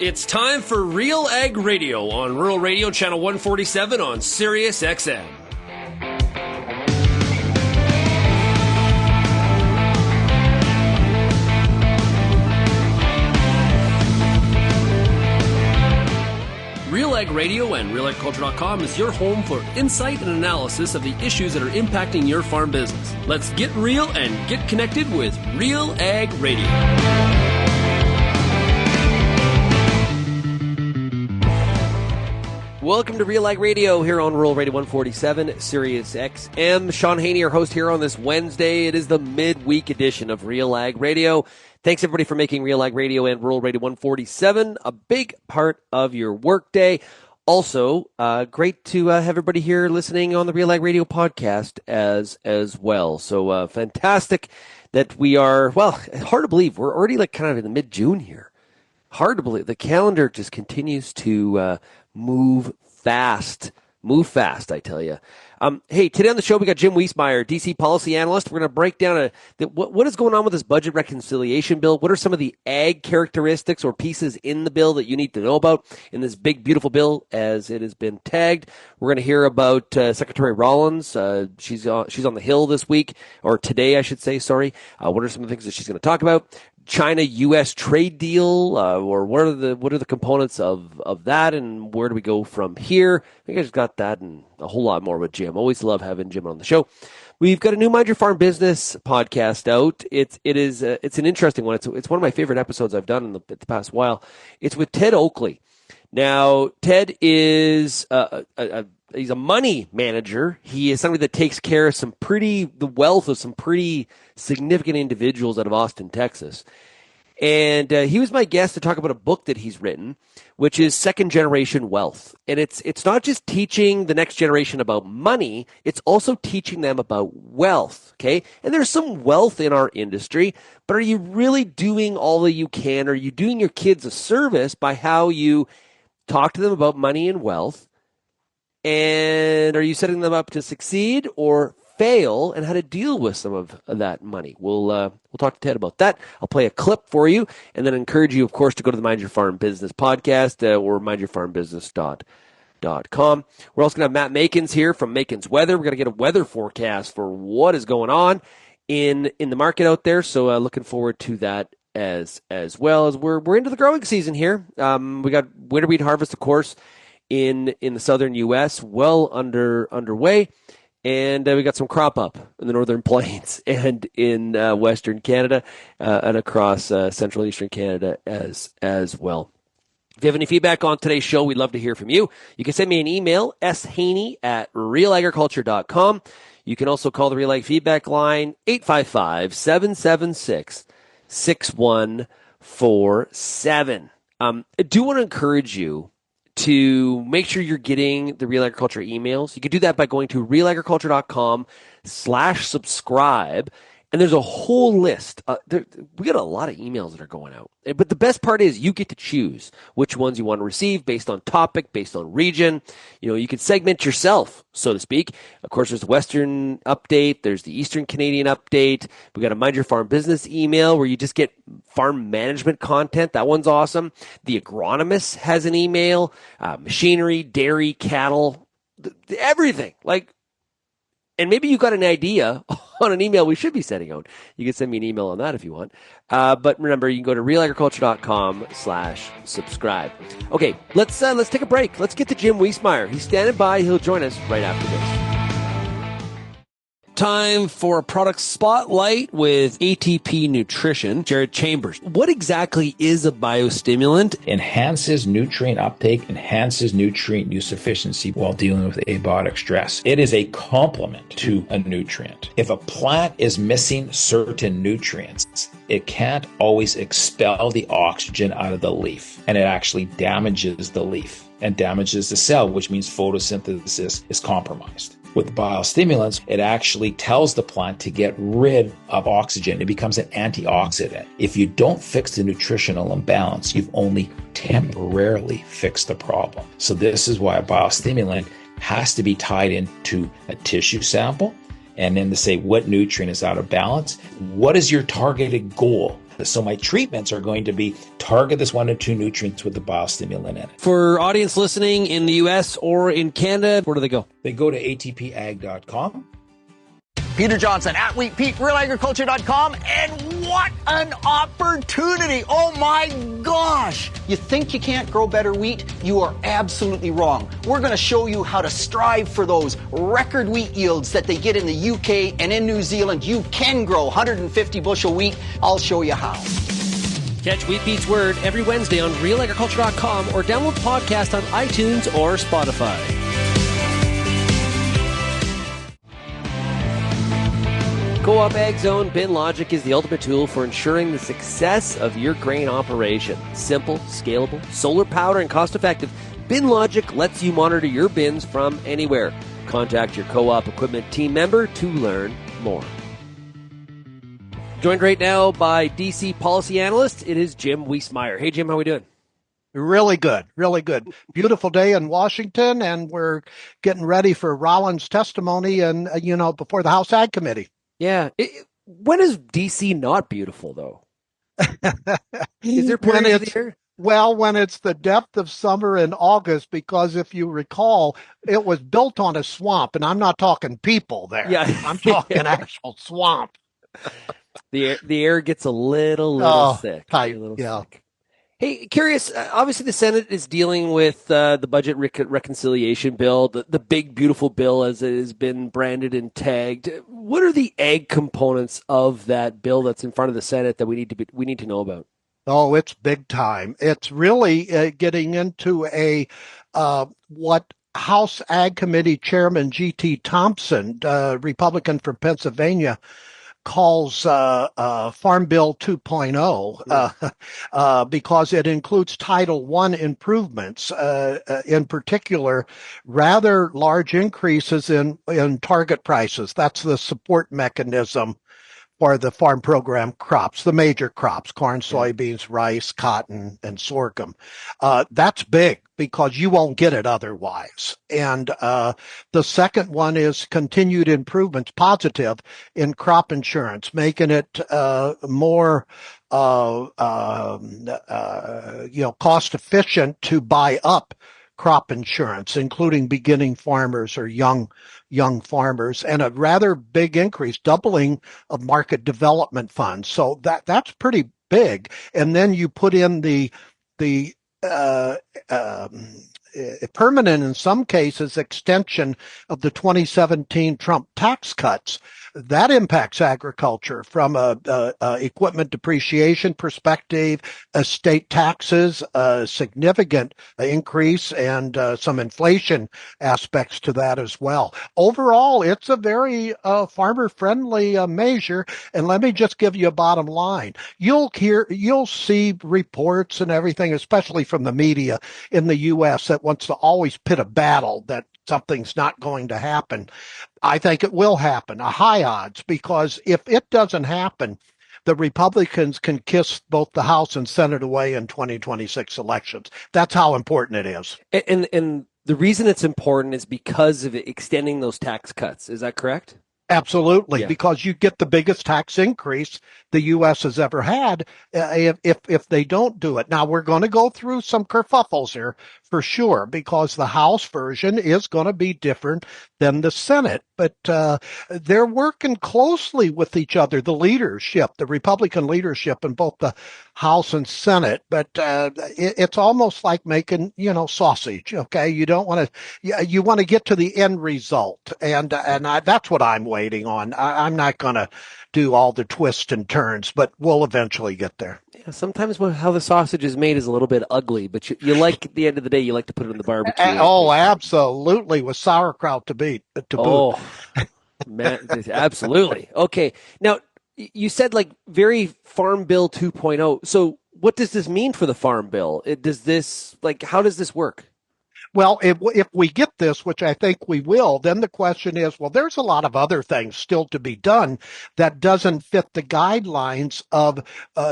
It's time for RealAg Radio on Rural Radio Channel 147 on Sirius XM. RealAg Radio and RealAgriculture.com is your home for insight and analysis of the issues that are impacting your farm business. Let's get real and get connected with RealAg Radio. Welcome to RealAg Radio here on Rural Radio 147, Sirius XM. Shaun Haney, your host here on this Wednesday. It is the midweek edition of RealAg Radio. Thanks, everybody, for making RealAg Radio and Rural Radio 147 a big part of your workday. Also, great to have everybody here listening on the RealAg Radio podcast as well. So fantastic that we are, well, hard to believe. We're already like kind of in the mid-June here. Hard to believe. The calendar just continues to move fast, I tell you. Hey, today on the show, we got Jim Wisemeyer, DC policy analyst. We're going to break down what is going on with this budget reconciliation bill. What are some of the ag characteristics or pieces in the bill that you need to know about in this big, beautiful bill as it has been tagged? We're going to hear about Secretary Rollins. She's on the Hill this week, or today, I should say, sorry. What are some of the things that she's going to talk about? China-U.S. trade deal, or what are the components of that, and where do we go from here? I think I just got that and a whole lot more with Jim. Always love having Jim on the show. We've got a new Mind Your Farm Business podcast out. It's an interesting one. It's one of my favorite episodes I've done in the past while. It's with Ted Oakley. Now, Ted is he's a money manager. He is somebody that takes care of the wealth of some pretty significant individuals out of Austin, Texas. And he was my guest to talk about a book that he's written, which is Second Generation Wealth. And it's not just teaching the next generation about money, it's also teaching them about wealth, okay? And there's some wealth in our industry, but are you really doing all that you can? Are you doing your kids a service by how you talk to them about money and wealth? And are you setting them up to succeed or fail, and how to deal with some of that money? We'll talk to Ted about that. I'll play a clip for you, and then encourage you, of course, to go to the Mind Your Farm Business podcast or mindyourfarmbusiness.com. We're also going to have Matt Makens here from Makens Weather. We're going to get a weather forecast for what is going on in the market out there. So looking forward to that as well as we're into the growing season here. We got winter wheat harvest, of course, in the southern U.S. well underway. And we got some crop up in the northern plains and in western Canada and across central and eastern Canada as well. If you have any feedback on today's show, we'd love to hear from you. You can send me an email, shaney@realagriculture.com. You can also call the RealAg feedback line, 855-776-6147. I do want to encourage you to make sure you're getting the Real Agriculture emails. You can do that by going to realagriculture.com/subscribe. And there's a whole list. We got a lot of emails that are going out. But the best part is you get to choose which ones you want to receive based on topic, based on region. You know, you can segment yourself, so to speak. Of course, there's the Western update. There's the Eastern Canadian update. We got a Mind Your Farm Business email where you just get farm management content. That one's awesome. The Agronomist has an email. Machinery, dairy, cattle, everything. And maybe you got an idea on an email we should be sending out. You can send me an email on that if you want. But remember, you can go to realagriculture.com/subscribe. Okay, let's take a break. Let's get to Jim Wisemeyer. He's standing by. He'll join us right after this. Time for a product spotlight with ATP Nutrition. Jared Chambers. What exactly is a biostimulant? Enhances nutrient uptake, enhances nutrient use efficiency while dealing with abiotic stress. It is a complement to a nutrient. If a plant is missing certain nutrients, it can't always expel the oxygen out of the leaf, and it actually damages the leaf and damages the cell, which means photosynthesis is compromised. With biostimulants, it actually tells the plant to get rid of oxygen. It becomes an antioxidant. If you don't fix the nutritional imbalance, you've only temporarily fixed the problem. So this is why a biostimulant has to be tied into a tissue sample, and then to say what nutrient is out of balance. What is your targeted goal? So my treatments are going to be target this 1 to 2 nutrients with the biostimulant in it. For audience listening in the U.S. or in Canada, where do they go? They go to atpag.com. Peter Johnson at Wheat Pete, RealAgriculture.com, and what an opportunity! Oh my gosh! You think you can't grow better wheat? You are absolutely wrong. We're going to show you how to strive for those record wheat yields that they get in the UK and in New Zealand. You can grow 150 bushel wheat. I'll show you how. Catch Wheat Pete's Word every Wednesday on RealAgriculture.com or download the podcast on iTunes or Spotify. Co-op Ag Zone Bin Logic is the ultimate tool for ensuring the success of your grain operation. Simple, scalable, solar powered, and cost-effective, Bin Logic lets you monitor your bins from anywhere. Contact your co-op equipment team member to learn more. Joined right now by DC policy analyst, it is Jim Wisemeyer. Hey, Jim, how we doing? Really good, really good. Beautiful day in Washington, and we're getting ready for Rollins' testimony and, before the House Ag Committee. Yeah. When is DC not beautiful, though? Is there periods of the year? Well, when it's the depth of summer in August, because if you recall, it was built on a swamp, and I'm not talking people there. Yeah. I'm talking actual swamp. The air gets a little sick. Tight. Sick. Hey, curious, obviously the Senate is dealing with the budget reconciliation bill, the big, beautiful bill as it has been branded and tagged. What are the ag components of that bill that's in front of the Senate that we need to know about? Oh, it's big time. It's really getting into what House Ag Committee Chairman G.T. Thompson, Republican from Pennsylvania, calls Farm Bill 2.0 because it includes Title I improvements, in particular, rather large increases in target prices. That's the support mechanism for the farm program crops, the major crops, corn, soybeans, rice, cotton, and sorghum. That's big because you won't get it otherwise. And the second one is continued improvements, positive, in crop insurance, making it more cost efficient to buy up crop insurance, including beginning farmers or young farmers, and a rather big increase, doubling of market development funds. So that's pretty big. And then you put in the permanent, in some cases, extension of the 2017 Trump tax cuts. That impacts agriculture from a equipment depreciation perspective, estate taxes, a significant increase, and some inflation aspects to that as well. Overall, it's a very farmer-friendly measure. And let me just give you a bottom line. You'll see reports and everything, especially from the media in the U.S., that wants to always pit a battle that something's not going to happen. I think it will happen, a high odds, because if it doesn't happen, the Republicans can kiss both the House and Senate away in 2026 elections. That's how important it is. And the reason it's important is because of extending those tax cuts. Is that correct? Absolutely, because you get the biggest tax increase the U.S. has ever had if they don't do it. Now, we're going to go through some kerfuffles here for sure, because the House version is going to be different than the Senate. But they're working closely with each other, the leadership, the Republican leadership in both the House and Senate. But it's almost like making, sausage. Okay, you don't want to. You want to get to the end result, and that's what I'm waiting on. I'm not going to do all the twists and turns, but we'll eventually get there. Yeah, sometimes how the sausage is made is a little bit ugly, but you like, at the end of the day, you like to put it in the barbecue. Oh, absolutely, with sauerkraut to boot. Man, absolutely. Okay, now you said very Farm Bill 2.0. So what does this mean for the Farm Bill? How does this work? Well, if we get this, which I think we will, then the question is, well, there's a lot of other things still to be done that doesn't fit the guidelines of,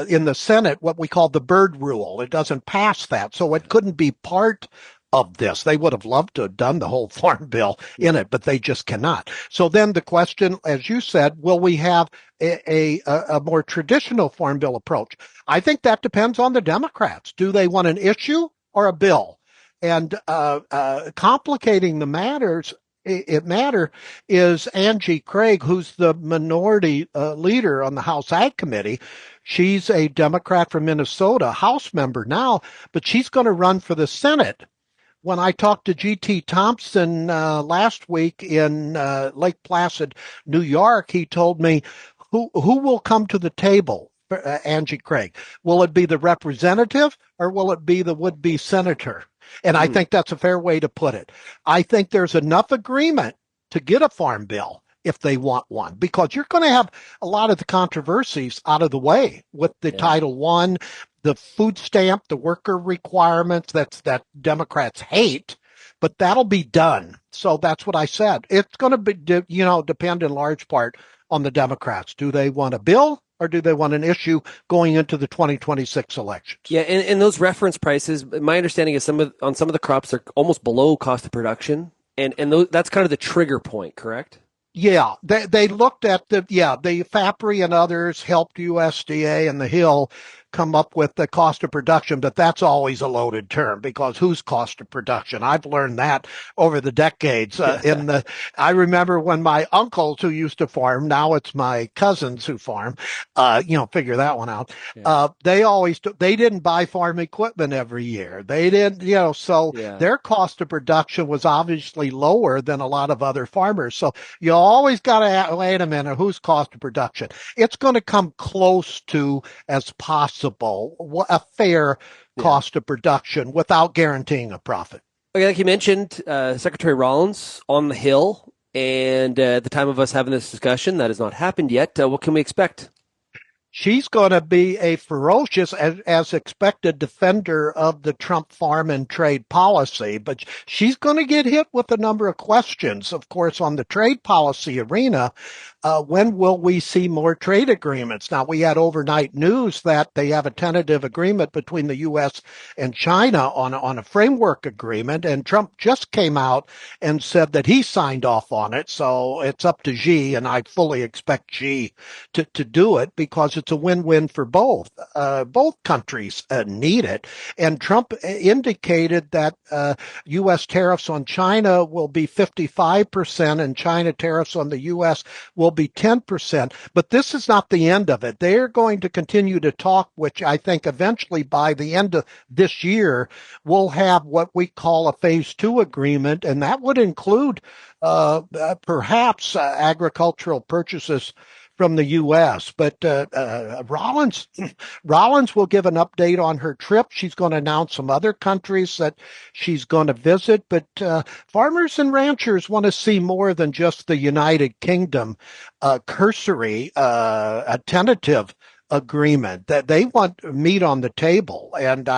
in the Senate, what we call the Byrd Rule. It doesn't pass that. So it couldn't be part of this. They would have loved to have done the whole farm bill in it, but they just cannot. So then the question, as you said, will we have a more traditional farm bill approach? I think that depends on the Democrats. Do they want an issue or a bill? And complicating the matter is Angie Craig, who's the minority leader on the House Ag Committee. She's a Democrat from Minnesota, House member now, but she's going to run for the Senate. When I talked to G.T. Thompson last week in Lake Placid, New York, he told me who will come to the table for Angie Craig. Will it be the representative or will it be the would-be senator? And I think that's a fair way to put it. I think there's enough agreement to get a farm bill if they want one, because you're going to have a lot of the controversies out of the way with the Title I, the food stamp, the worker requirements that Democrats hate, but that'll be done. So that's what I said. It's going to be, depend in large part on the Democrats. Do they want a bill or do they want an issue going into the 2026 elections? Yeah, and those reference prices, my understanding is some of the crops are almost below cost of production, and that's kind of the trigger point, correct? Yeah, they looked at the FAPRI and others helped USDA and the Hill come up with the cost of production, but that's always a loaded term because whose cost of production? I've learned that over the decades. I remember when my uncles who used to farm, now it's my cousins who farm, figure that one out. Yeah. They didn't buy farm equipment every year. They didn't, their cost of production was obviously lower than a lot of other farmers. So you always got to wait a minute, whose cost of production? It's going to come close to as possible a fair cost of production without guaranteeing a profit. Okay, like you mentioned, Secretary Rollins on the Hill, and at the time of us having this discussion, that has not happened yet. What can we expect? She's going to be a ferocious, as expected, defender of the Trump farm and trade policy, but she's going to get hit with a number of questions, of course, on the trade policy arena. When will we see more trade agreements? Now, we had overnight news that they have a tentative agreement between the U.S. and China on a framework agreement, and Trump just came out and said that he signed off on it. So it's up to Xi, and I fully expect Xi to do it because it's a win-win for both. Both countries need it. And Trump indicated that U.S. tariffs on China will be 55% and China tariffs on the U.S. will be 10%, but this is not the end of it. They're going to continue to talk, which I think eventually by the end of this year, we'll have what we call a phase 2 agreement, and that would include perhaps agricultural purchases from the U.S. But Rollins will give an update on her trip. She's going to announce some other countries that she's going to visit. But farmers and ranchers want to see more than just the United Kingdom cursory, a tentative agreement, that they want meat on the table. And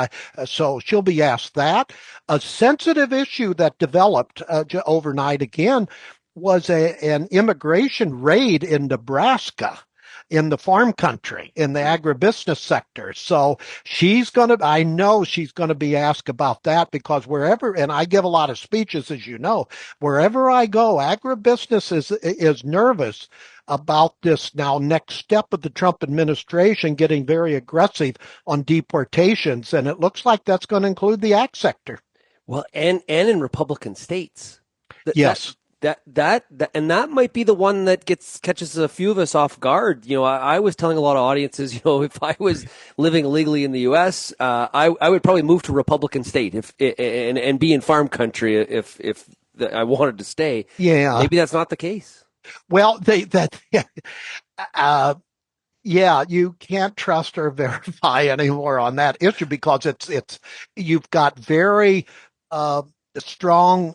so she'll be asked that. A sensitive issue that developed overnight again was an immigration raid in Nebraska, in the farm country, in the agribusiness sector. So I know she's going to be asked about that because wherever, and I give a lot of speeches, as you know, wherever I go, agribusiness is nervous about this now next step of the Trump administration getting very aggressive on deportations. And it looks like that's going to include the ag sector. Well, and in Republican states. Yes. That might be the one that catches a few of us off guard. I was telling a lot of audiences, if I was living illegally in the U.S., I would probably move to Republican state and be in farm country if I wanted to stay. Yeah, maybe that's not the case. Well, you can't trust or verify anymore on that issue because you've got very strong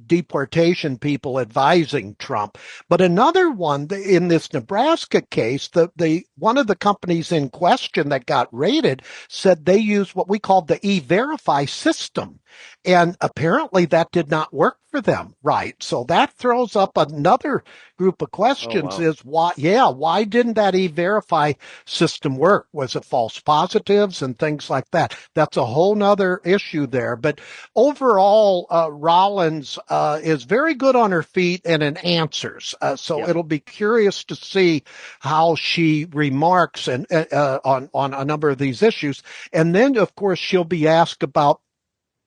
deportation people advising Trump. But another one in this Nebraska case, one of the companies in question that got raided said they used what we call the E-Verify system. And apparently that did not work for them, right? So that throws up another group of questions is why didn't that e-verify system work? Was it false positives and things like that? That's a whole nother issue there. But overall, Rollins is very good on her feet and in answers. So it'll be curious to see how she remarks and on a number of these issues. And then, of course, she'll be asked about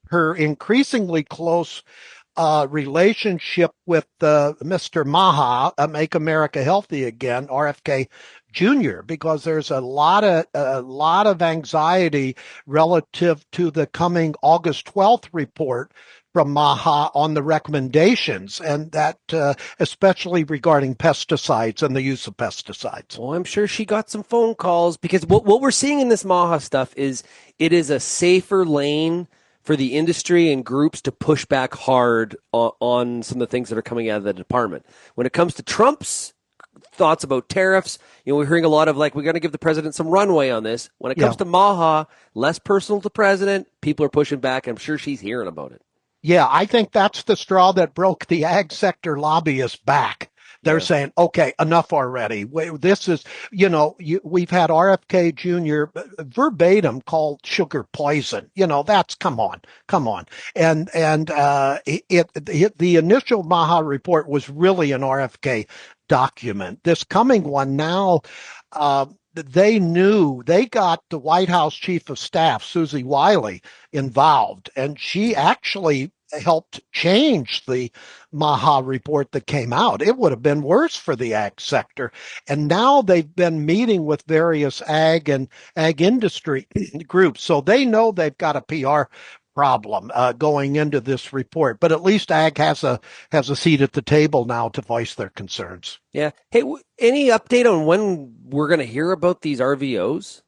her increasingly close relationship with Mr. Maha, Make America Healthy Again, RFK Jr., because there's a lot of anxiety relative to the coming August 12th report from Maha on the recommendations, and that especially regarding pesticides and the use of pesticides. Well, I'm sure she got some phone calls, because what we're seeing in this Maha stuff is it is a safer lane for the industry and groups to push back hard on some of the things that are coming out of the department. When it comes to Trump's thoughts about tariffs, we're hearing a lot of we're going to give the president some runway on this. When it comes to Maha, less personal to the president, people are pushing back. I'm sure she's hearing about it. Yeah, I think that's the straw that broke the ag sector lobbyists back. They're saying, okay, enough already. This is, we've had RFK Jr. verbatim called sugar poison. That's come on. And the initial Maha report was really an RFK document. This coming one now, they got the White House Chief of Staff, Susie Wiley, involved, and she actually helped change the Maha report that came out. It would have been worse for the ag sector. And now they've been meeting with various ag and ag industry groups. So they know they've got a PR problem going into this report. But at least ag has a seat at the table now to voice their concerns. Yeah. Hey, any update on when we're going to hear about these RVOs?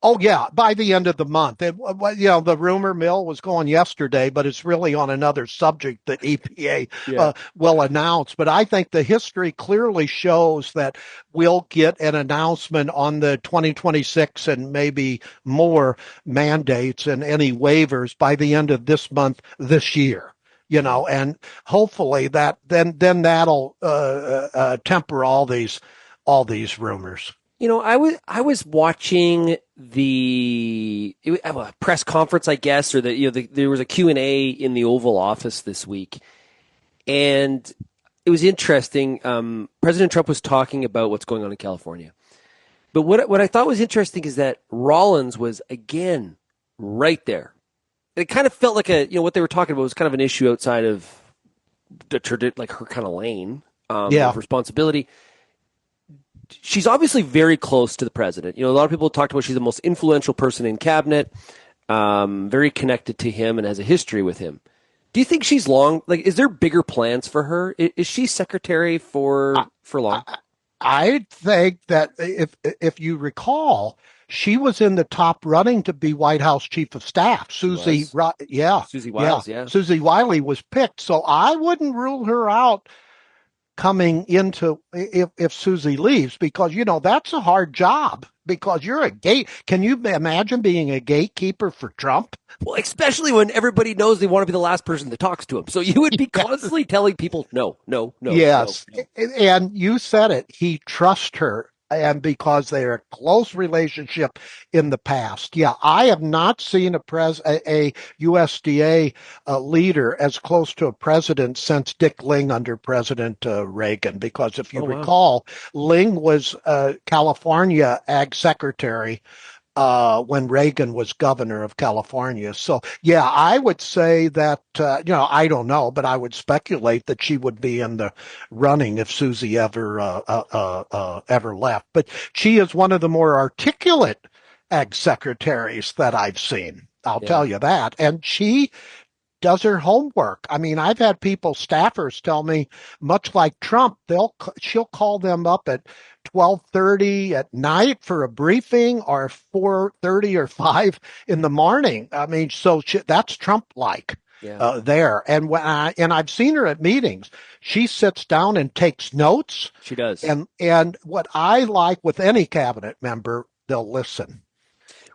Oh, yeah, by the end of the month. The rumor mill was going yesterday, but it's really on another subject that EPA will announce. But I think the history clearly shows that we'll get an announcement on the 2026 and maybe more mandates and any waivers by the end of this month, this year. And hopefully that then that'll temper all these rumors. I was watching a press conference, I guess, or there was a Q&A in the Oval Office this week, and it was interesting. President Trump was talking about what's going on in California, but what I thought was interesting is that Rollins was again right there. It kind of felt like what they were talking about was kind of an issue outside of her kind of lane of responsibility. She's obviously very close to the president. A lot of people talked about she's the most influential person in cabinet, very connected to him and has a history with him. Do you think she's is there bigger plans for her? Is she secretary for long? I think that if you recall, she was in the top running to be White House Chief of Staff. Susie Wiles, Susie Wiley was picked. So I wouldn't rule her out coming into if Susie leaves, because that's a hard job, because you're a can you imagine being a gatekeeper for Trump? Well, especially when everybody knows they want to be the last person that talks to him. So you would be constantly telling people no. Yes. No. And you said it, he trusts her, and because they're a close relationship in the past. Yeah, I have not seen a USDA leader as close to a president since Dick Ling under President Reagan, because if you recall, Ling was California Ag Secretary when Reagan was governor of California. So, yeah, I would say that, I don't know, but I would speculate that she would be in the running if Susie ever left. But she is one of the more articulate ag secretaries that I've seen. I'll tell you that. And she does her homework. I mean, I've had staffers tell me, much like Trump, she'll call them up at 12:30 at night for a briefing, or 4:30 or 5 in the morning. I mean, so that's Trump-like there. And I've seen her at meetings. She sits down and takes notes. She does. And what I like with any cabinet member, they'll listen.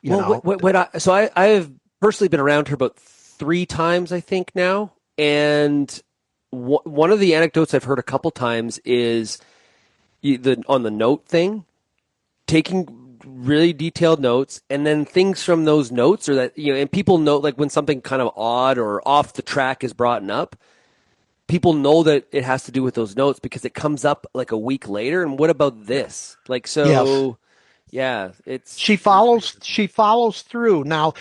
I have personally been around her about 3 times, I think now. And one of the anecdotes I've heard a couple times is on the note thing, taking really detailed notes, and then things from those notes or that, and people know, like when something kind of odd or off the track is brought up, people know that it has to do with those notes because it comes up like a week later. And what about this? Like, so Yes. yeah, she follows through. Now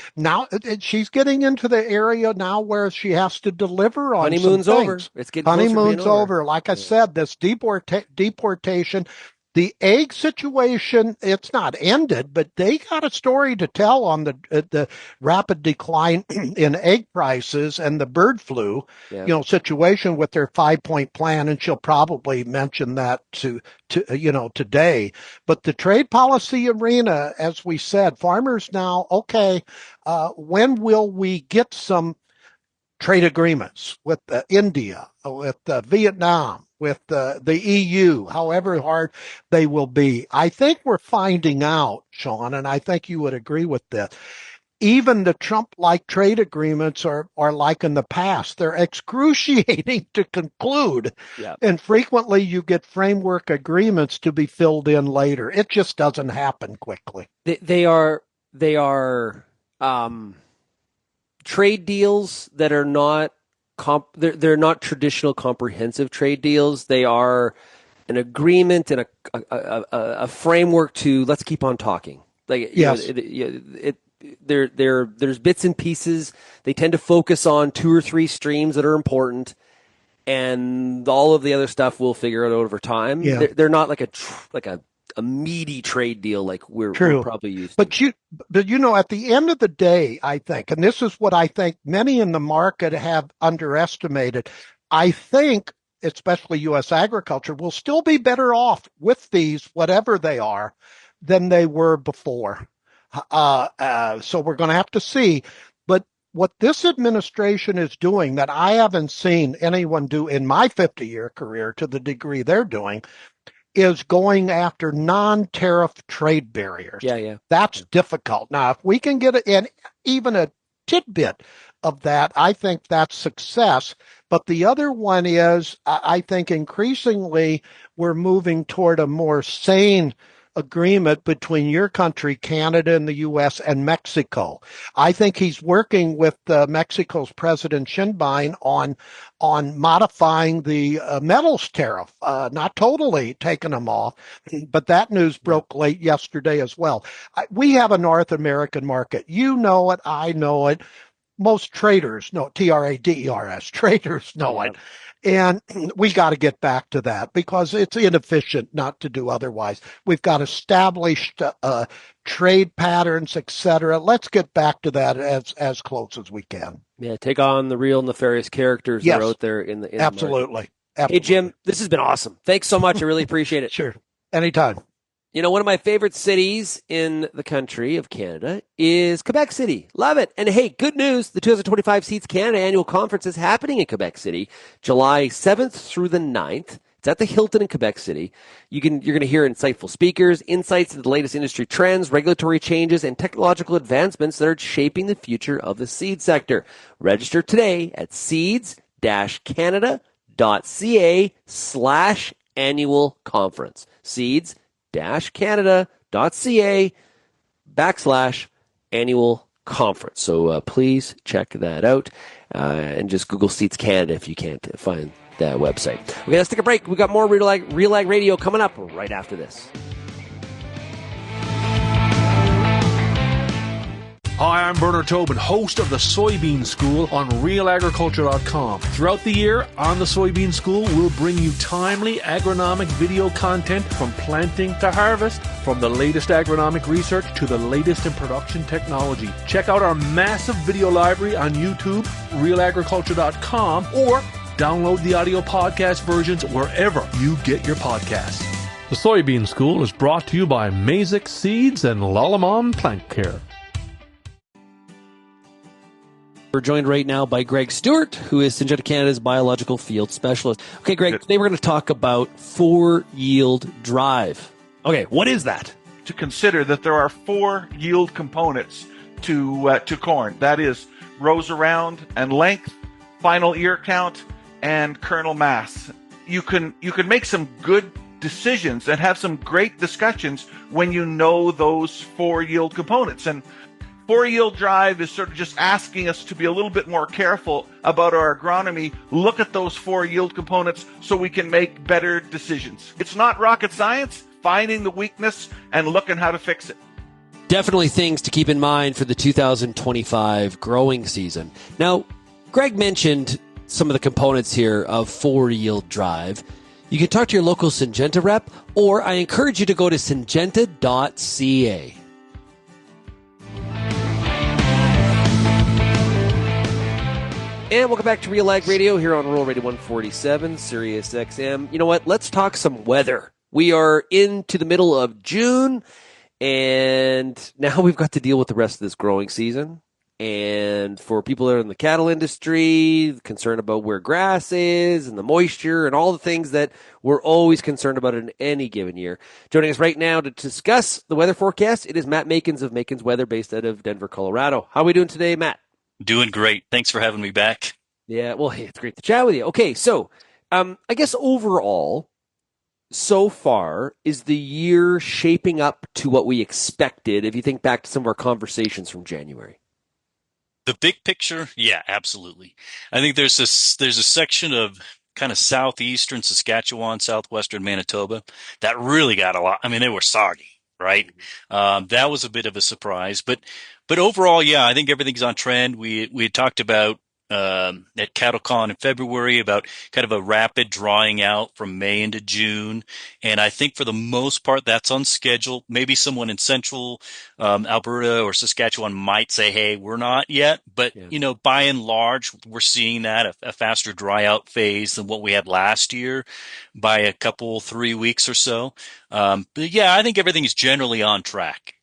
she's getting into the area now where she has to deliver on honeymoon's some over. things. It's getting closer to being Honeymoon's over. Like I said, this deportation, the egg situation, it's not ended, but they got a story to tell on the rapid decline in egg prices and the bird flu, situation with their 5-point plan, and she'll probably mention that to today. But the trade policy arena, as we said, farmers now, when will we get some trade agreements with India, with Vietnam, with the EU, however hard they will be? I think we're finding out, Shaun, and I think you would agree with this. Even the Trump-like trade agreements are like in the past. They're excruciating to conclude. Yeah. And frequently you get framework agreements to be filled in later. It just doesn't happen quickly. They are trade deals that are not they're not traditional comprehensive trade deals. They are an agreement and a framework to let's keep on talking. Like yes. There's bits and pieces. They tend to focus on 2 or 3 streams that are important, and all of the other stuff we'll figure it out over time. Yeah. They're not like a meaty trade deal like we're probably used to. But at the end of the day, I think, and this is what I think many in the market have underestimated, I think especially U.S. agriculture will still be better off with these, whatever they are, than they were before. So we're going to have to see. But what this administration is doing that I haven't seen anyone do in my 50-year career to the degree they're doing is going after non-tariff trade barriers. Yeah. That's difficult. Now, if we can get even a tidbit of that, I think that's success. But the other one is, I think increasingly we're moving toward a more sane agreement between your country, Canada, and the U.S. and Mexico. I think he's working with Mexico's President Shinbine on modifying the metals tariff, not totally taking them off, but that news broke late yesterday as well. We have a North American market. You know it. I know it. Most traders know, TRADERS, traders know it. And we got to get back to that because it's inefficient not to do otherwise. We've got established trade patterns, et cetera. Let's get back to that as close as we can. Yeah, take on the real nefarious characters that are out there in the Absolutely. Hey, Jim, this has been awesome. Thanks so much. I really appreciate it. Sure. Anytime. One of my favorite cities in the country of Canada is Quebec City. Love it. And hey, good news. The 2025 Seeds Canada annual conference is happening in Quebec City, July 7th through the 9th. It's at the Hilton in Quebec City. You're going to hear insightful speakers, insights into the latest industry trends, regulatory changes, and technological advancements that are shaping the future of the seed sector. Register today at seeds-canada.ca/annual conference. Seeds-canada.ca/annual conference. So please check that out and just Google Seeds Canada if you can't find that website. Okay, let's take a break. We got more RealAg Radio coming up right after this. Hi, I'm Bernard Tobin, host of the Soybean School on RealAgriculture.com. Throughout the year, on the Soybean School, we'll bring you timely agronomic video content from planting to harvest, from the latest agronomic research to the latest in production technology. Check out our massive video library on YouTube, RealAgriculture.com, or download the audio podcast versions wherever you get your podcasts. The Soybean School is brought to you by Mazix Seeds and Lalamon Plant Care. We're joined right now by Greg Stewart, who is Syngenta Canada's biological field specialist. Okay, Greg, today we're going to talk about 4-yield drive. Okay, what is that? To consider that there are 4 yield components to corn. That is rows around and length, final ear count, and kernel mass. You can make some good decisions and have some great discussions when you know those 4 yield components. And 4 yield drive is sort of just asking us to be a little bit more careful about our agronomy, look at those 4 yield components so we can make better decisions. It's not rocket science, finding the weakness and looking how to fix it. Definitely things to keep in mind for the 2025 growing season. Now, Greg mentioned some of the components here of 4 yield drive. You can talk to your local Syngenta rep, or I encourage you to go to syngenta.ca. And welcome back to RealAg Radio here on Rural Radio 147, Sirius XM. You know what? Let's talk some weather. We are into the middle of June, and now we've got to deal with the rest of this growing season. And for people that are in the cattle industry, concerned about where grass is and the moisture and all the things that we're always concerned about in any given year. Joining us right now to discuss the weather forecast, it is Matt Makens of Makens Weather based out of Denver, Colorado. How are we doing today, Matt? Doing great. Thanks for having me back. Yeah, well, hey, it's great to chat with you. Okay, so I guess overall, so far, is the year shaping up to what we expected if you think back to some of our conversations from January? The big picture, yeah, absolutely. I think there's a section of kind of southeastern Saskatchewan, southwestern Manitoba that really got a lot. I mean, they were soggy, right? That was a bit of a surprise, but overall, yeah, I think everything's on trend. We had talked about at CattleCon in February about kind of a rapid drying out from May into June. And I think for the most part, that's on schedule. Maybe someone in central Alberta or Saskatchewan might say, hey, we're not yet. But, you know, by and large, we're seeing that a faster dry out phase than what we had last year by a couple, 3 weeks or so. But yeah, I think everything is generally on track.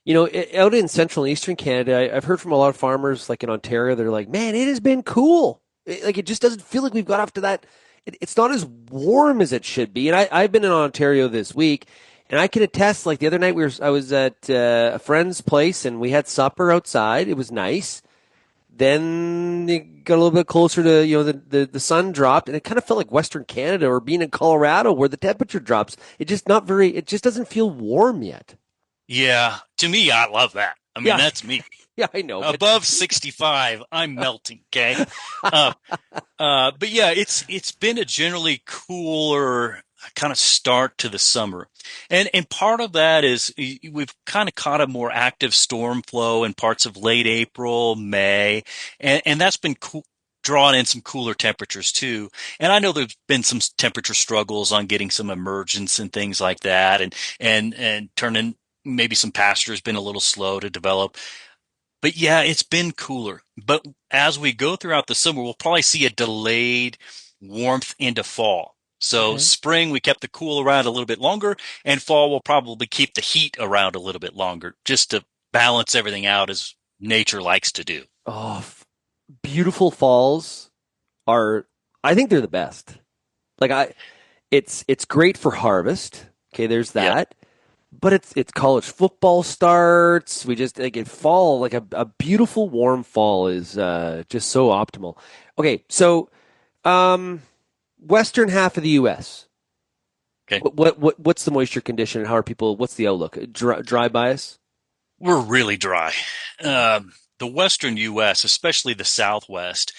You know, out in central and eastern Canada, I've heard from a lot of farmers, like in Ontario, they're like, man, it has been cool. It just doesn't feel like we've got off to that. It's not as warm as it should be. And I've been in Ontario this week, and I can attest, like the other night I was at a friend's place, and we had supper outside. It was nice. Then it got a little bit closer to, you know, the sun dropped, and it kind of felt like Western Canada or being in Colorado where the temperature drops. It just doesn't feel warm yet. Yeah, to me, I love that. I mean, that's me. Yeah, I know. Above 65, I'm melting. Okay, but yeah, it's been a generally cooler kind of start to the summer, and part of that is we've kind of caught a more active storm flow in parts of late April, May, and that's been cool. Drawn in some cooler temperatures too. And I know there's been some temperature struggles on getting some emergence and things like that, and turning. Maybe some pasture has been a little slow to develop. But yeah, it's been cooler. But as we go throughout the summer, we'll probably see a delayed warmth into fall. So spring, we kept the cool around a little bit longer, and fall will probably keep the heat around a little bit longer, just to balance everything out as nature likes to do. Oh, beautiful falls I think they're the best. Like it's great for harvest. Okay, there's that. Yep. But it's college football starts. We just like fall, like a beautiful warm fall is just so optimal. Okay, so western half of the U.S. Okay, what's the moisture condition and how are people? What's the outlook? Dry bias? We're really dry. The western U.S., especially the Southwest.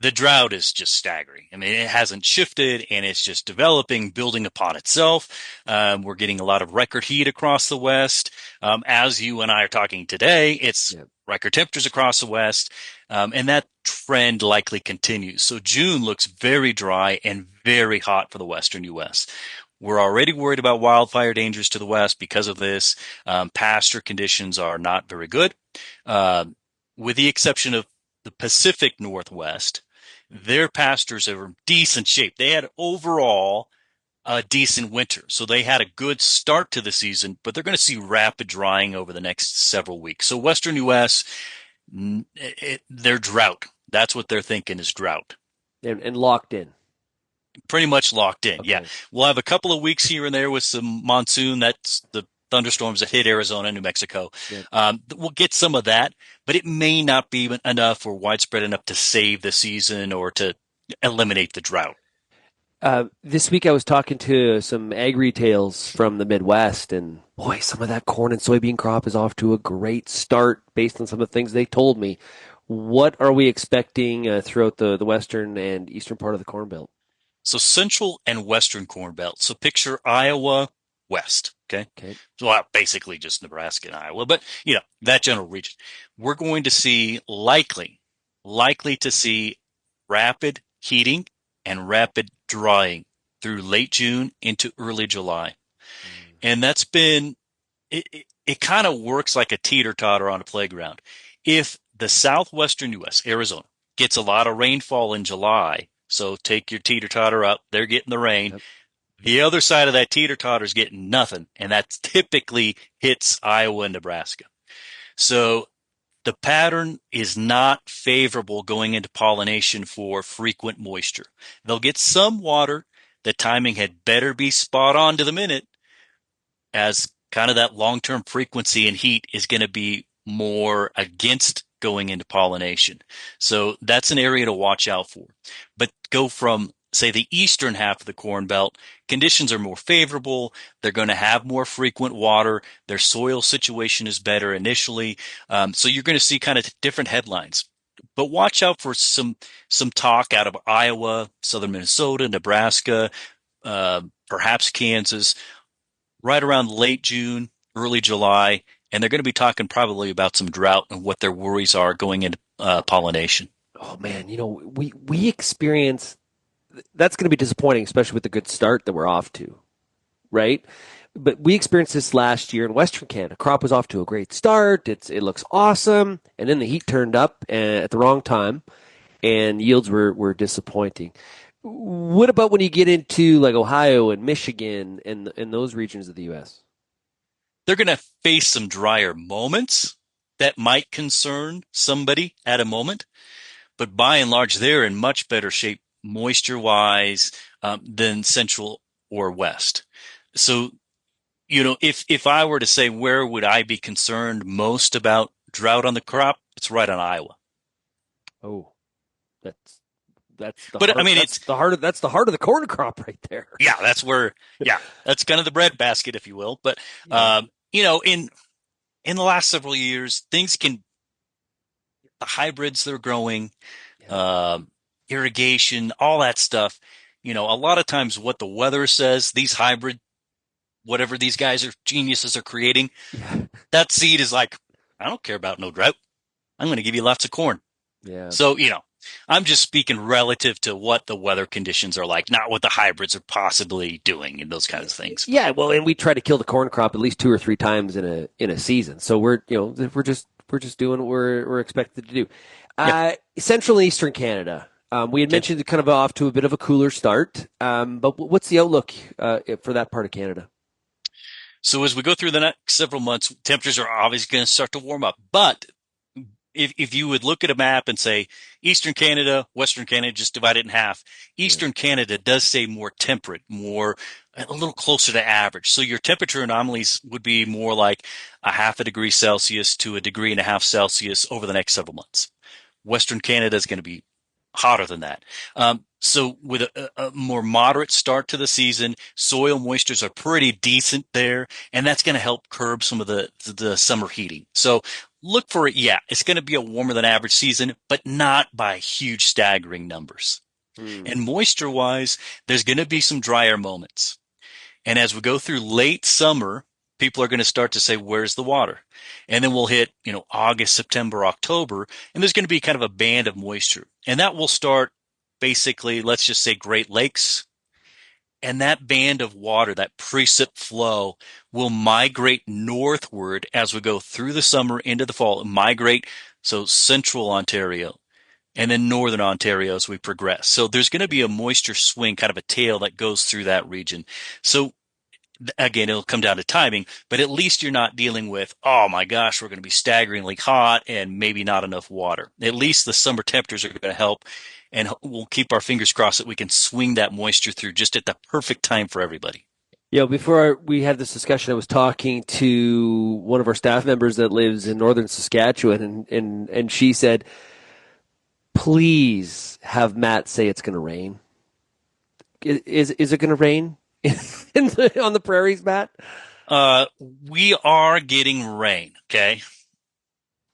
The drought is just staggering. I mean, it hasn't shifted, and it's just developing, building upon itself. We're getting a lot of record heat across the West. As you and I are talking today, it's record temperatures across the West, and that trend likely continues. So June looks very dry and very hot for the western U.S. We're already worried about wildfire dangers to the west because of this. Pasture conditions are not very good, with the exception of the Pacific Northwest. Their pastures are in decent shape. They had overall a decent winter. So they had a good start to the season, but they're going to see rapid drying over the next several weeks. So Western U.S., they're drought. That's what they're thinking is drought. And locked in. Pretty much locked in, okay. Yeah. We'll have a couple of weeks here and there with some monsoon. That's the thunderstorms that hit Arizona and New Mexico. Yep. We'll get some of that, but it may not be enough or widespread enough to save the season or to eliminate the drought. This week I was talking to some ag retails from the Midwest, and boy, some of that corn and soybean crop is off to a great start based on some of the things they told me. What are we expecting throughout the western and eastern part of the Corn Belt? So central and western Corn Belt. So picture Iowa west, okay? Well, basically just Nebraska and Iowa, but that general region. We're going to see likely to see rapid heating and rapid drying through late June into early July. And that's been, it kind of works like a teeter-totter on a playground. If the southwestern U.S., Arizona, gets a lot of rainfall in July, so take your teeter-totter up, they're getting the rain. Yep. The other side of that teeter-totter is getting nothing, and that typically hits Iowa and Nebraska. So the pattern is not favorable going into pollination for frequent moisture. They'll get some water. The timing had better be spot on to the minute, as kind of that long-term frequency and heat is going to be more against going into pollination. So that's an area to watch out for. But go from, say, the eastern half of the Corn Belt, conditions are more favorable. They're going to have more frequent water. Their soil situation is better initially. So you're going to see kind of different headlines. But watch out for some talk out of Iowa, southern Minnesota, Nebraska, perhaps Kansas, right around late June, early July. And they're going to be talking probably about some drought and what their worries are going into pollination. Oh, man, we experience – that's going to be disappointing, especially with the good start that we're off to, right? But we experienced this last year in Western Canada. Crop was off to a great start. It looks awesome. And then the heat turned up at the wrong time, and yields were disappointing. What about when you get into like Ohio and Michigan and those regions of the U.S.? They're going to face some drier moments that might concern somebody at a moment. But by and large, they're in much better shape moisture-wise than central or west. So, if I were to say where would I be concerned most about drought on the crop, it's right on Iowa. Oh, that's the but heart, I mean, that's the heart of the corn crop right there. Yeah, that's where. Yeah, that's kind of the breadbasket, if you will. But in the last several years, the hybrids they're growing, irrigation, all that stuff. A lot of times what the weather says, these hybrid, whatever these guys are geniuses are creating, that seed is like, I don't care about no drought. I'm going to give you lots of corn. Yeah. So, I'm just speaking relative to what the weather conditions are like, not what the hybrids are possibly doing and those kinds of things. Yeah, well, and we try to kill the corn crop at least 2 or 3 times in a season. So we're just doing what we're expected to do. Central and Eastern Canada. We had mentioned kind of off to a bit of a cooler start, but what's the outlook for that part of Canada? So as we go through the next several months, temperatures are obviously going to start to warm up. But if you would look at a map and say Eastern Canada, Western Canada, just divide it in half, Eastern Canada does stay more temperate, a little closer to average. So your temperature anomalies would be more like a 0.5 degree Celsius to 1.5 degrees Celsius over the next several months. Western Canada is going to be hotter than that. So with a more moderate start to the season, soil moistures are pretty decent there, and that's going to help curb some of the summer heating. So look for it. Yeah, it's going to be a warmer than average season, but not by huge staggering numbers. And moisture-wise, there's going to be some drier moments. And as we go through late summer, people are going to start to say, where's the water? And then we'll hit, August, September, October, and there's going to be kind of a band of moisture. And that will start basically, let's just say Great Lakes. And that band of water, that precip flow, will migrate northward as we go through the summer into the fall, so central Ontario and then northern Ontario as we progress. So there's going to be a moisture swing, kind of a tail that goes through that region. So again, it'll come down to timing, but at least you're not dealing with, oh my gosh, we're going to be staggeringly hot and maybe not enough water. At least the summer temperatures are going to help, and we'll keep our fingers crossed that we can swing that moisture through just at the perfect time for everybody. Before we had this discussion, I was talking to one of our staff members that lives in northern Saskatchewan, and she said, please have Matt say it's going to rain. Is it going to rain on the prairies, Matt? We are getting rain, okay?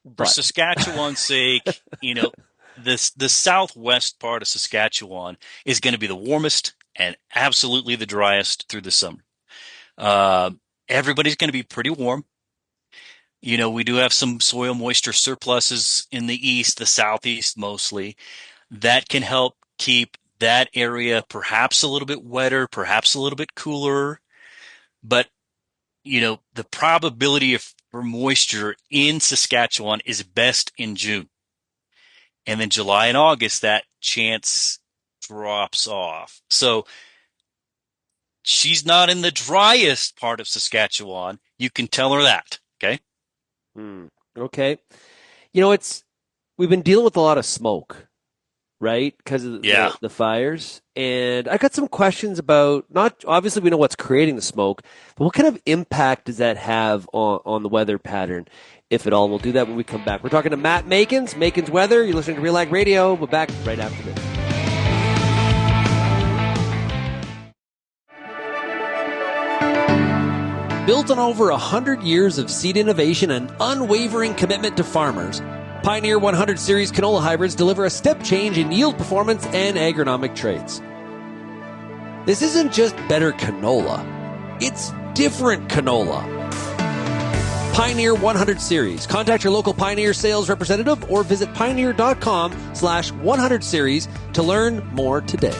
For But Saskatchewan's sake, the southwest part of Saskatchewan is going to be the warmest and absolutely the driest through the summer. Everybody's going to be pretty warm. We do have some soil moisture surpluses in the east, the southeast mostly. That can help keep that area perhaps a little bit wetter, perhaps a little bit cooler. But, the probability for moisture in Saskatchewan is best in June. And then July and August, that chance drops off. So she's not in the driest part of Saskatchewan. You can tell her that. Okay. Okay. We've been dealing with a lot of smoke, right? Because of the fires. And I got some questions about, not obviously we know what's creating the smoke, but what kind of impact does that have on the weather pattern, if at all? We'll do that when we come back. We're talking to Matt Makens, Makens Weather. You're listening to RealAg Radio. We'll be back right after this. Built on over 100 years of seed innovation and unwavering commitment to farmers, Pioneer 100 Series canola hybrids deliver a step change in yield performance and agronomic traits. This isn't just better canola, it's different canola. Pioneer 100 Series. Contact your local Pioneer sales representative or visit pioneer.com/100 series to learn more today.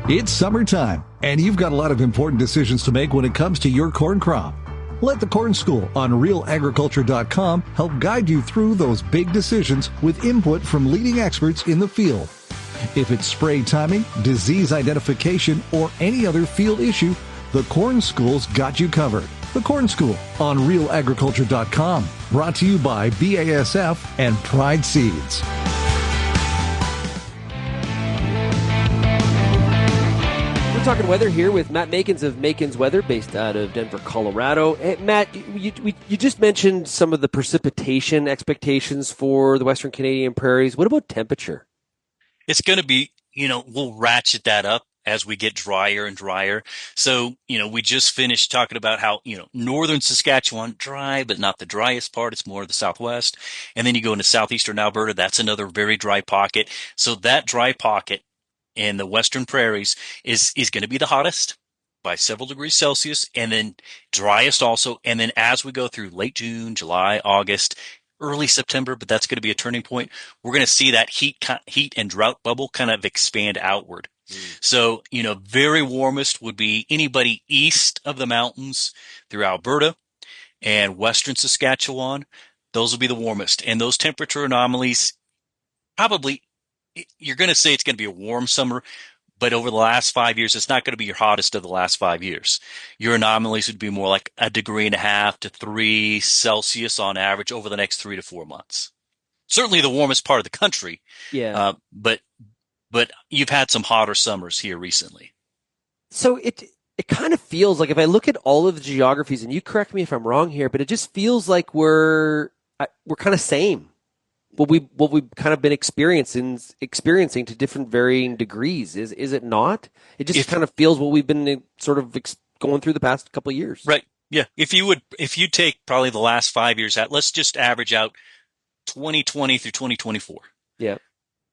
It's summertime, and you've got a lot of important decisions to make when it comes to your corn crop. Let the Corn School on RealAgriculture.com help guide you through those big decisions with input from leading experts in the field. If it's spray timing, disease identification, or any other field issue, the Corn School's got you covered. The Corn School on RealAgriculture.com. Brought to you by BASF and Pride Seeds. Talking weather here with Matt Makens of Makens Weather, based out of Denver, Colorado. Hey, Matt, you just mentioned some of the precipitation expectations for the Western Canadian prairies. What about temperature? It's going to be, we'll ratchet that up as we get drier and drier. So, we just finished talking about how, northern Saskatchewan, dry, but not the driest part. It's more the southwest. And then you go into southeastern Alberta. That's another very dry pocket. So that dry pocket in the western prairies is going to be the hottest by several degrees Celsius, and then driest also. And then as we go through late June, July, August, early September, but that's going to be a turning point. We're going to see that heat and drought bubble kind of expand outward. So, very warmest would be anybody east of the mountains through Alberta and western Saskatchewan. Those will be the warmest. And those temperature anomalies probably, you're going to say it's going to be a warm summer, but over the last 5 years, it's not going to be your hottest of the last 5 years. Your anomalies would be more like 1.5 degrees to 3 Celsius on average over the next 3 to 4 months. Certainly the warmest part of the country. Yeah. But you've had some hotter summers here recently. So it kind of feels like, if I look at all of the geographies, and you correct me if I'm wrong here, but it just feels like we're kind of same. What we've kind of been experiencing to different varying degrees. Is it not? It just kind of feels what we've been sort of going through the past couple of years. Right. Yeah. If you take probably the last 5 years out, let's just average out 2020 through 2024. Yeah.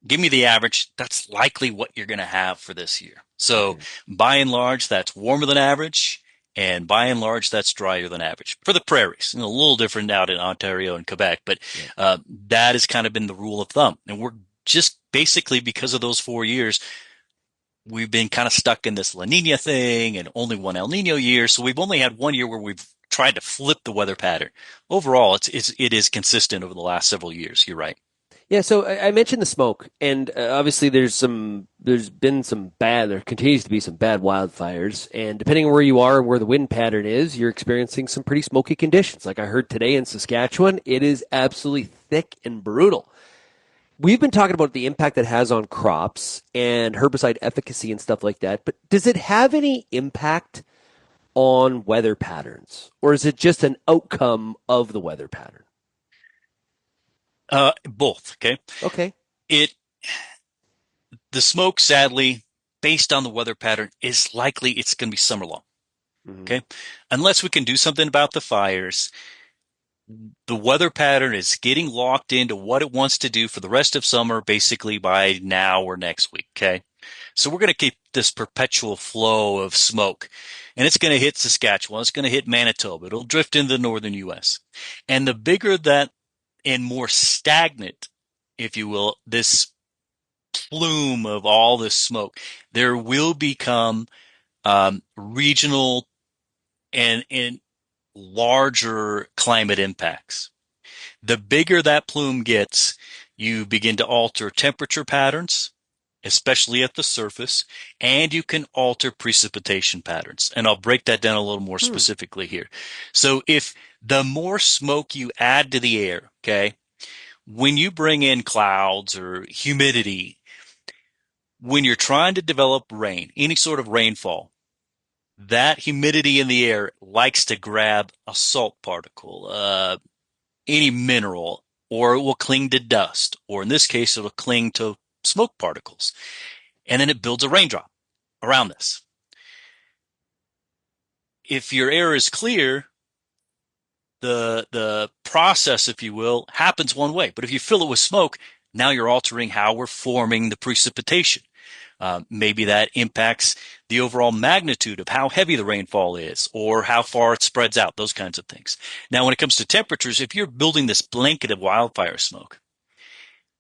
Give me the average. That's likely what you're going to have for this year. So by and large, that's warmer than average. And by and large, that's drier than average for the prairies. A little different out in Ontario and Quebec, but that has kind of been the rule of thumb. And we're just basically, because of those 4 years, we've been kind of stuck in this La Nina thing and only one El Nino year. So we've only had 1 year where we've tried to flip the weather pattern. Overall, it is consistent over the last several years. You're right. Yeah, so I mentioned the smoke, and obviously there continues to be some bad wildfires, and depending on where you are and where the wind pattern is, you're experiencing some pretty smoky conditions. Like I heard today in Saskatchewan, it is absolutely thick and brutal. we've been talking about the impact that has on crops and herbicide efficacy and stuff like that, but does it have any impact on weather patterns, or is it just an outcome of the weather pattern? Both. Okay. Okay. The smoke, sadly, based on the weather pattern, is likely it's going to be summer long. Mm-hmm. Okay. Unless we can do something about the fires, the weather pattern is getting locked into what it wants to do for the rest of summer, basically by now or next week. Okay. So we're going to keep this perpetual flow of smoke, and it's going to hit Saskatchewan. It's going to hit Manitoba. It'll drift into the northern U.S. And the bigger that and more stagnant, if you will, this plume of all this smoke, there will become regional and larger climate impacts. The bigger that plume gets, you begin to alter temperature patterns, especially at the surface, and you can alter precipitation patterns. And I'll break that down a little more specifically here. So if the more smoke you add to the air, okay, when you bring in clouds or humidity, when you're trying to develop rain, any sort of rainfall, that humidity in the air likes to grab a salt particle, any mineral, or it will cling to dust, or in this case, it'll cling to smoke particles. And then it builds a raindrop around this. If your air is clear, the process, if you will, happens one way. But if you fill it with smoke, now you're altering how we're forming the precipitation. Maybe that impacts the overall magnitude of how heavy the rainfall is or how far it spreads out, those kinds of things. Now, when it comes to temperatures, if you're building this blanket of wildfire smoke,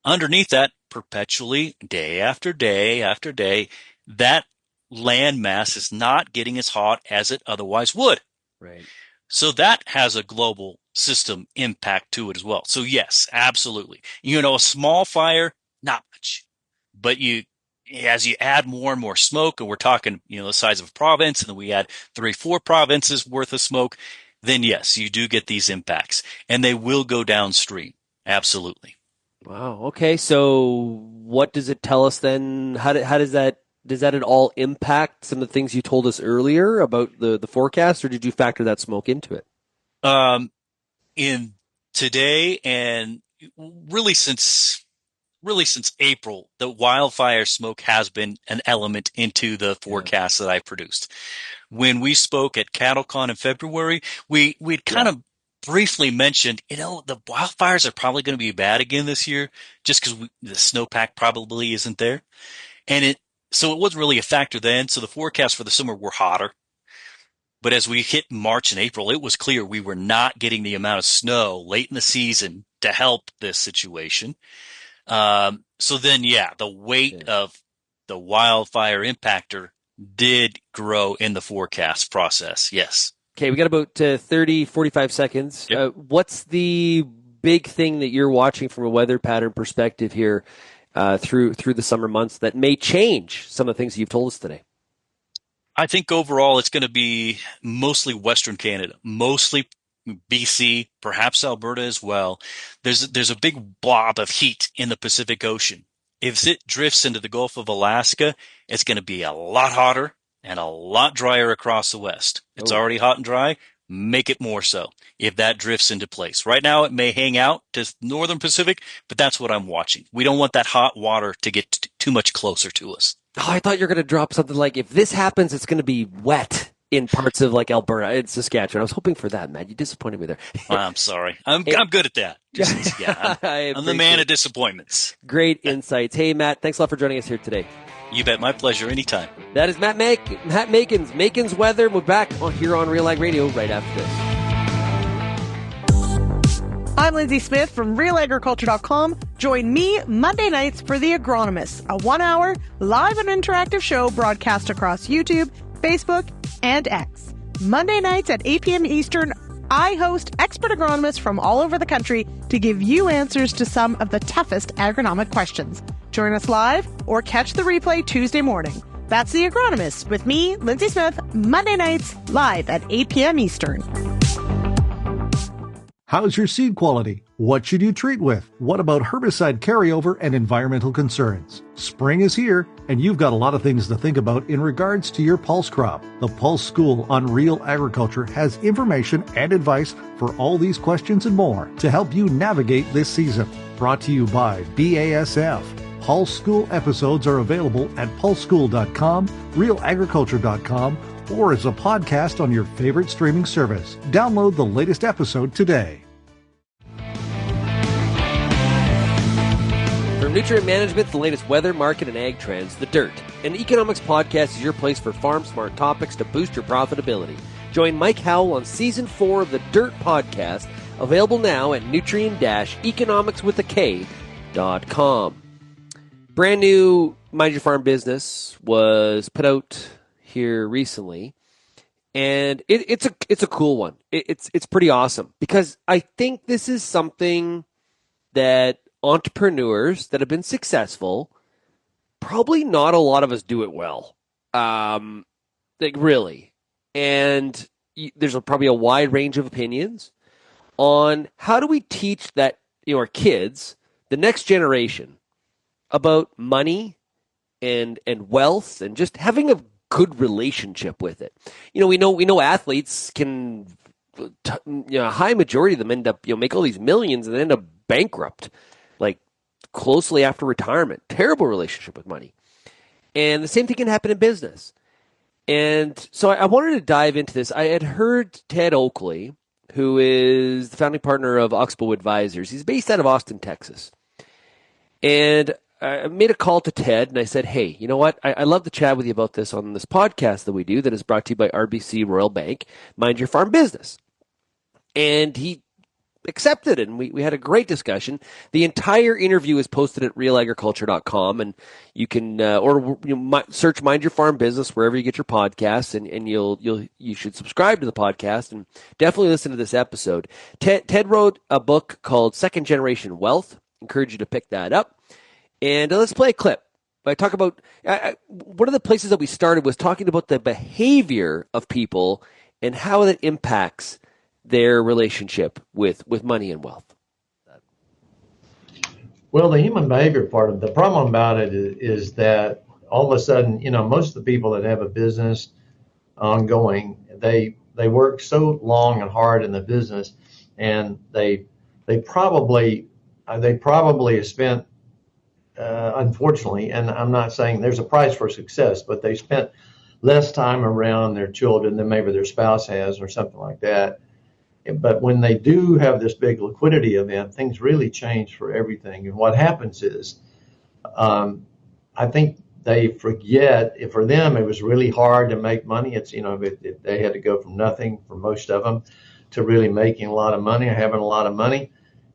underneath that, perpetually, day after day after day, that land mass is not getting as hot as it otherwise would. Right. So that has a global system impact to it as well. So yes, absolutely. A small fire, not much. But as you add more and more smoke, and we're talking, the size of a province, and then we add 3-4 provinces worth of smoke, then yes, you do get these impacts. And they will go downstream. Absolutely. Wow. Okay. So what does it tell us then? How does that at all impact some of the things you told us earlier about the forecast, or did you factor that smoke into it? In today and really since April, the wildfire smoke has been an element into the forecast that I produced. When we spoke at CattleCon in February, we'd kind of briefly mentioned, the wildfires are probably going to be bad again this year just because the snowpack probably isn't there. And so it wasn't really a factor then. So the forecasts for the summer were hotter. But as we hit March and April, it was clear we were not getting the amount of snow late in the season to help this situation. So then, the weight of the wildfire impactor did grow in the forecast process. Yes. Okay, we got about 30, 45 seconds. Yep. What's the big thing that you're watching from a weather pattern perspective here through the summer months that may change some of the things you've told us today? I think overall it's going to be mostly Western Canada, mostly BC, perhaps Alberta as well. There's a big blob of heat in the Pacific Ocean. If it drifts into the Gulf of Alaska, it's going to be a lot hotter and a lot drier across the west. It's already hot and dry. Make it more so if that drifts into place. Right now, it may hang out to northern Pacific, but that's what I'm watching. We don't want that hot water to get too much closer to us. Oh, I thought you were going to drop something like, if this happens, it's going to be wet in parts of like Alberta and Saskatchewan. I was hoping for that, Matt. You disappointed me there. I'm sorry. I'm good at that. I'm the man of disappointments. Great insights. Hey, Matt, thanks a lot for joining us here today. You bet. My pleasure. Anytime. That is Matt Makens, Makens Weather. We're back here on RealAg Radio right after this. I'm Lindsay Smith from RealAgriculture.com. Join me Monday nights for The Agronomists, a 1-hour live and interactive show broadcast across YouTube, Facebook, and X. Monday nights at 8 p.m. Eastern, I host expert agronomists from all over the country to give you answers to some of the toughest agronomic questions. Join us live or catch the replay Tuesday morning. That's The Agronomists with me, Lindsay Smith, Monday nights live at 8 p.m. Eastern. How's your seed quality? What should you treat with? What about herbicide carryover and environmental concerns? Spring is here, and you've got a lot of things to think about in regards to your pulse crop. The Pulse School on Real Agriculture has information and advice for all these questions and more to help you navigate this season. Brought to you by BASF. Pulse School episodes are available at pulseschool.com, realagriculture.com, or as a podcast on your favorite streaming service. Download the latest episode today. For nutrient management, the latest weather, market, and ag trends, The Dirt, an economics podcast, is your place for farm-smart topics to boost your profitability. Join Mike Howell on Season 4 of The Dirt podcast, available now at nutrient-economicswithak.com. Brand new Mind Your Farm business was put out here recently, and it's a cool one. It's pretty awesome because I think this is something that entrepreneurs that have been successful, probably not a lot of us do it well, like really. And there's probably a wide range of opinions on how do we teach that, our kids, the next generation, about money and wealth and just having a good relationship with it. We know athletes can, a high majority of them end up, make all these millions and end up bankrupt, like closely after retirement. Terrible relationship with money. And the same thing can happen in business. And so I wanted to dive into this. I had heard Ted Oakley, who is the founding partner of Oxbow Advisors. He's based out of Austin, Texas. And I made a call to Ted and I said, hey, you know what? I love to chat with you about this on this podcast that we do that is brought to you by RBC Royal Bank, Mind Your Farm Business. And he accepted it, and we had a great discussion. The entire interview is posted at realagriculture.com, and you can search Mind Your Farm Business wherever you get your podcasts, and you should subscribe to the podcast and definitely listen to this episode. Ted wrote a book called Second Generation Wealth. Encourage you to pick that up. And let's play a clip. I talk about one of the places that we started was talking about the behavior of people and how that impacts their relationship with money and wealth. Well, the human behavior part of the problem about it is that all of a sudden, most of the people that have a business ongoing, they work so long and hard in the business, and they probably have spent, unfortunately, and I'm not saying there's a price for success, but they spent less time around their children than maybe their spouse has or something like that. But when they do have this big liquidity event, things really change for everything. And what happens is, I think they forget, for them, it was really hard to make money. It's, they had to go from nothing for most of them to really making a lot of money, or having a lot of money.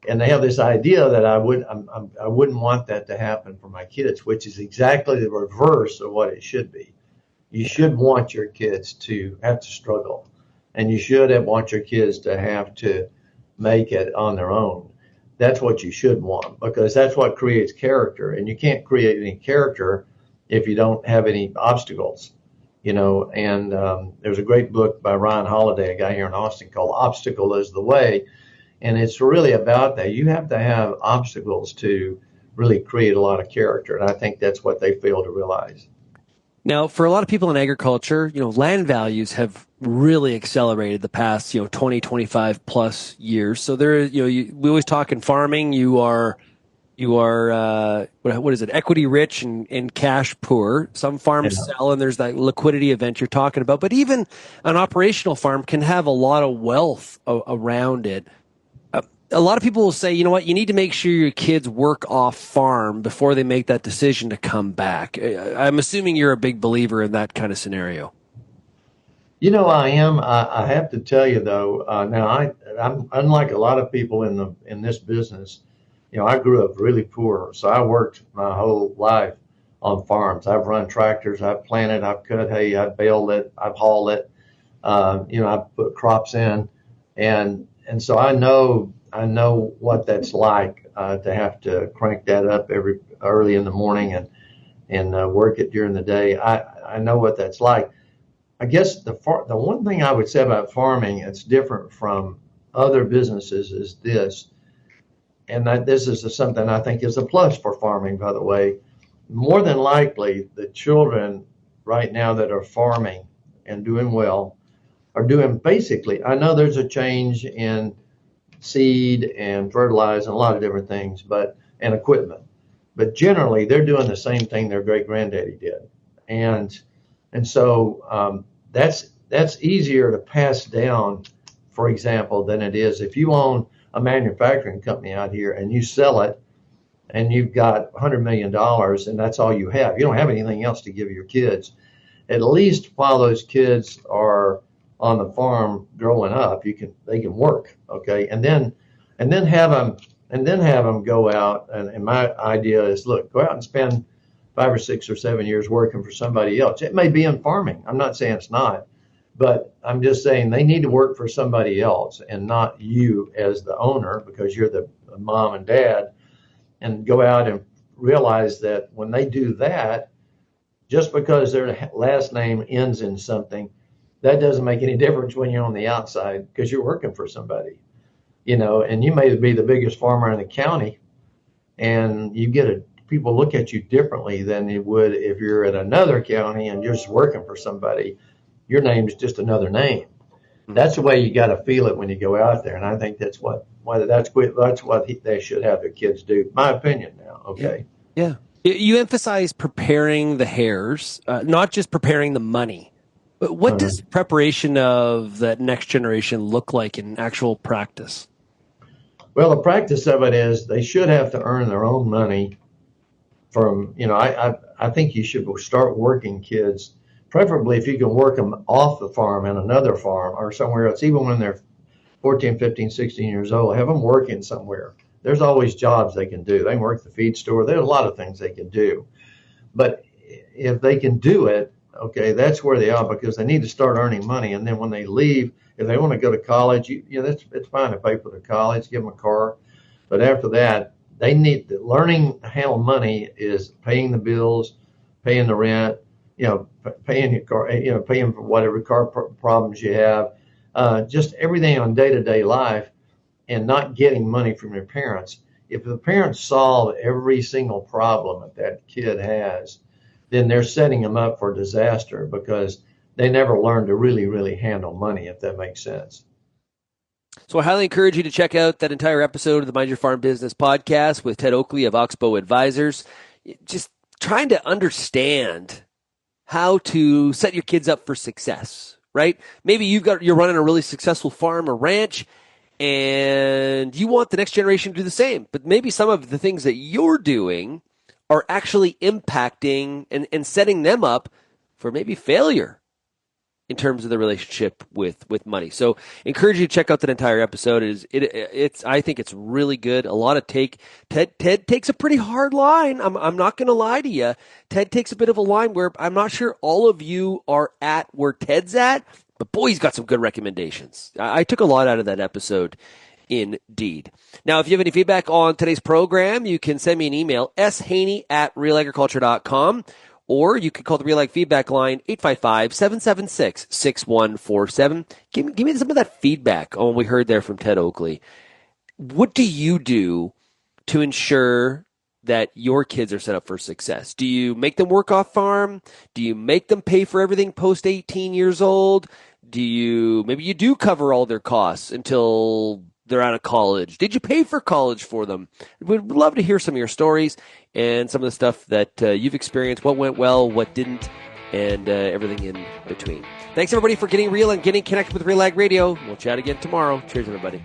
And they have this idea that I wouldn't want that to happen for my kids, which is exactly the reverse of what it should be. You should want your kids to have to struggle. And you should want your kids to have to make it on their own. That's what you should want, because that's what creates character. And you can't create any character if you don't have any obstacles, And there's a great book by Ryan Holiday, a guy here in Austin, called Obstacle is the Way. And it's really about that. You have to have obstacles to really create a lot of character. And I think that's what they fail to realize. Now, for a lot of people in agriculture, land values have really accelerated the past, 20, 25 plus years. So there, we always talk in farming, you are what is it? Equity rich and cash poor. Some farms sell, and there's that liquidity event you're talking about. But even an operational farm can have a lot of wealth around it. A lot of people will say, you know what, you need to make sure your kids work off farm before they make that decision to come back. I'm assuming you're a big believer in that kind of scenario. I am. I have to tell you, though, now I'm unlike a lot of people in this business. I grew up really poor, so I worked my whole life on farms. I've run tractors, I've planted, I've cut hay, I've baled it, I've hauled it. I've put crops in, and so I know what that's like to have to crank that up early in the morning and work it during the day. I know what that's like. I guess the one thing I would say about farming, it's different from other businesses is this, and this is something I think is a plus for farming, by the way. More than likely, the children right now that are farming and doing well are doing basically, I know there's a change in seed and fertilizer and a lot of different things, and equipment, but generally they're doing the same thing their great granddaddy did. And so that's easier to pass down, for example, than it is if you own a manufacturing company out here and you sell it and you've got $100 million and that's all you have. You don't have anything else to give your kids. At least while those kids are on the farm growing up, they can work, okay, and then have them go out. And my idea is, look, go out and spend 5 or 6 or 7 years working for somebody else. It may be in farming. I'm not saying it's not, but I'm just saying they need to work for somebody else and not you as the owner, because you're the mom and dad, and go out and realize that when they do that, just because their last name ends in something, that doesn't make any difference when you're on the outside, because you're working for somebody, and you may be the biggest farmer in the county, and you people look at you differently than they would if you're in another county and you're just working for somebody. Your name is just another name. That's the way you got to feel it when you go out there, and I think that's what they should have their kids do. My opinion now. Okay. Yeah. You emphasize preparing the hares, not just preparing the money. But what does preparation of that next generation look like in actual practice? Well, the practice of it is they should have to earn their own money from, I think you should start working kids, preferably if you can work them off the farm in another farm or somewhere else, even when they're 14, 15, 16 years old, have them working somewhere. There's always jobs they can do. They can work the feed store. There's a lot of things they can do. But if they can do it, okay, that's where they are, because they need to start earning money. And then when they leave, if they want to go to college, it's fine to pay for their college, give them a car. But after that, they need learning to handle money is paying the bills, paying the rent, paying your car, paying for whatever car problems you have, just everything on day-to-day life, and not getting money from your parents. If the parents solve every single problem that kid has, then they're setting them up for disaster, because they never learn to really, really handle money, if that makes sense. So I highly encourage you to check out that entire episode of the Mind Your Farm Business podcast with Ted Oakley of Oxbow Advisors. Just trying to understand how to set your kids up for success, right? Maybe you're running a really successful farm or ranch, and you want the next generation to do the same. But maybe some of the things that you're doing are actually impacting and setting them up for maybe failure in terms of the relationship with money. So encourage you to check out that entire episode. I think it's really good. A lot of Ted takes a pretty hard line. I'm not going to lie to you. Ted takes a bit of a line where I'm not sure all of you are at where Ted's at, but boy, he's got some good recommendations. I took a lot out of that episode. Indeed. Now, if you have any feedback on today's program, you can send me an email, shaney@realagriculture.com, or you can call the RealAg feedback line, 855-776-6147. Give me some of that feedback on what we heard there from Ted Oakley. What do you do to ensure that your kids are set up for success? Do you make them work off farm? Do you make them pay for everything post 18 years old? Maybe you do cover all their costs until they're out of college? Did you pay for college for them? We'd love to hear some of your stories and some of the stuff that you've experienced, what went well, what didn't, and everything in between. Thanks, everybody, for getting real and getting connected with RealAg Radio. We'll chat again tomorrow. Cheers, everybody.